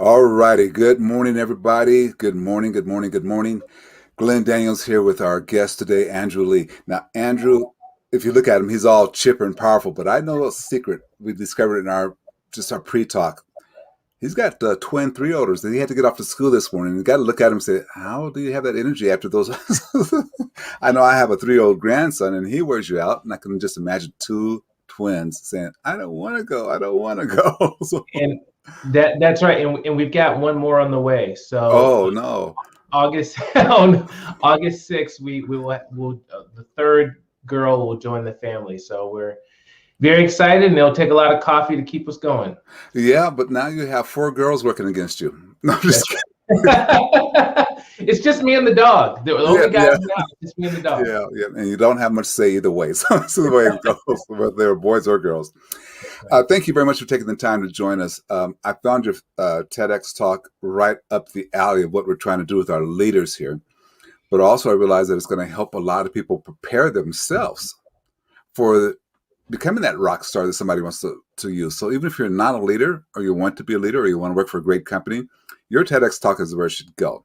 All righty. Good morning, everybody. Good morning. Good morning. Good morning. Glenn Daniels here with our guest today, Andrew Lee. Now, Andrew, if you look at him, he's all chipper and powerful. But I know a secret we discovered in our pre-talk. He's got twin three-year-olds that he had to get off to school this morning. You got to look at him and say, "How do you have that energy after those?" I know I have a three-year-old grandson, and he wears you out. And I can just imagine two twins saying, "I don't want to go. I don't want to go." So, And that's right. And we've got one more on the way. So oh no. August on August 6th, the third girl will join the family. So we're very excited, and it'll take a lot of coffee to keep us going. Yeah, but now you have four girls working against you. No, I'm just That's right. It's just me and the dog. The kidding. Yeah, only guys yeah, now, just me and the dog. yeah, yeah. And you don't have much say either way. So this is the way it goes, whether they're boys or girls. That's right. Thank you very much for taking the time to join us. I found your TEDx talk right up the alley of what we're trying to do with our leaders here. But also, I realize that it's going to help a lot of people prepare themselves for becoming that rock star that somebody wants to use. So even if you're not a leader or you want to be a leader or you want to work for a great company, your TEDx talk is where it should go.